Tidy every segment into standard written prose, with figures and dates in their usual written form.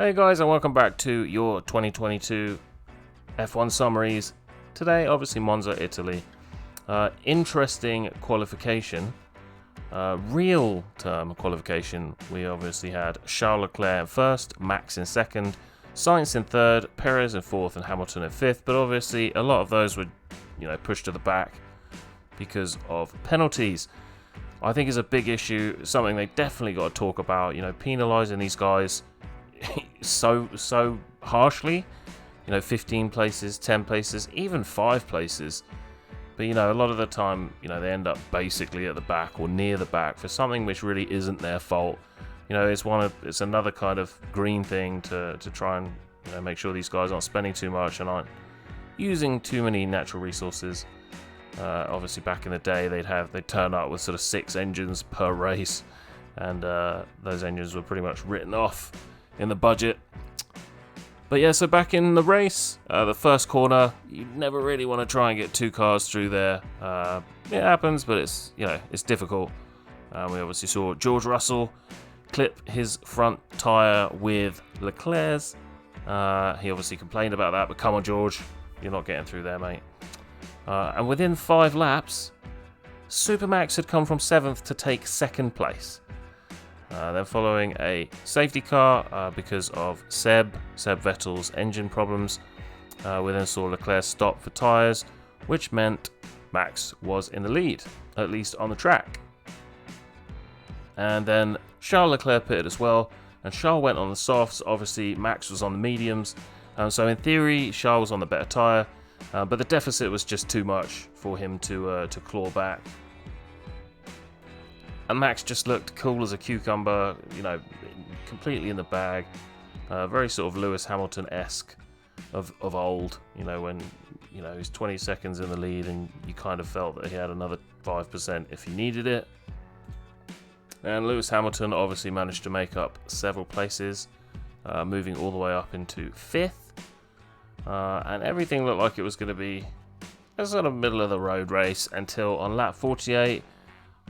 Hey guys, and welcome back to your 2022 F1 summaries. Today, obviously Monza, Italy. Interesting qualification. Real term qualification. We obviously had Charles Leclerc in first, Max in second, Sainz in third, Perez in fourth, and Hamilton in fifth. But obviously, a lot of those were, pushed to the back because of penalties. I think is a big issue. Something they definitely got to talk about. Penalising these guys so harshly. 15 places, 10 places, even 5 places. But a lot of the time, they end up basically at the back or near the back for something which really isn't their fault. It's another kind of green thing to try and make sure these guys aren't spending too much and aren't using too many natural resources. Obviously, back in the day, they'd turn up with sort of 6 engines per race, and those engines were pretty much written off in the budget. But yeah, so back in the race, the first corner, you never really want to try and get 2 cars through there. It happens, but it's difficult. We obviously saw George Russell clip his front tyre with Leclerc's. He obviously complained about that, but come on, George, you're not getting through there, mate. And within 5 laps, Supermax had come from 7th to take 2nd place. Then following a safety car because of Seb Vettel's engine problems, we then saw Leclerc stop for tyres, which meant Max was in the lead, at least on the track. And then Charles Leclerc pitted as well, and Charles went on the softs. Obviously, Max was on the mediums, so in theory, Charles was on the better tyre, but the deficit was just too much for him to claw back. And Max just looked cool as a cucumber, completely in the bag. Very sort of Lewis Hamilton-esque of old, when, he's 20 seconds in the lead and you kind of felt that he had another 5% if he needed it. And Lewis Hamilton obviously managed to make up several places, moving all the way up into 5th. And everything looked like it was going to be a sort of middle of the road race until on lap 48,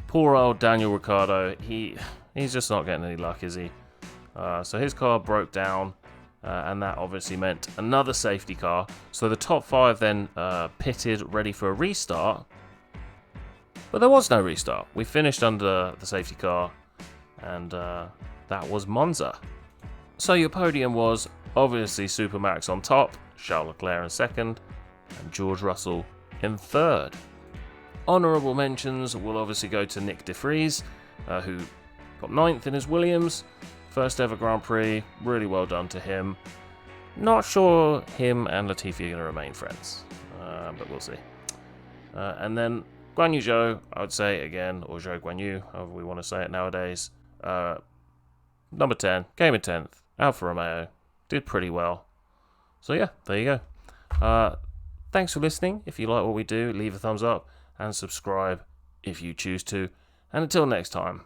poor old Daniel Ricciardo, he's just not getting any luck, is he? So his car broke down, and that obviously meant another safety car. So the top 5 then pitted, ready for a restart. But there was no restart. We finished under the safety car, and that was Monza. So your podium was obviously Supermax on top, Charles Leclerc in second, and George Russell in third. Honourable mentions will obviously go to Nick de Vries, who got 9th in his Williams. First ever Grand Prix, really well done to him. Not sure him and Latifi are going to remain friends, but we'll see. And then Guan Yu Zhou, I would say again, or Zhou Guan Yu, however we want to say it nowadays. Number 10, came in 10th, Alfa Romeo, did pretty well. So yeah, there you go. Thanks for listening. If you like what we do, leave a thumbs up and subscribe if you choose to. And until next time,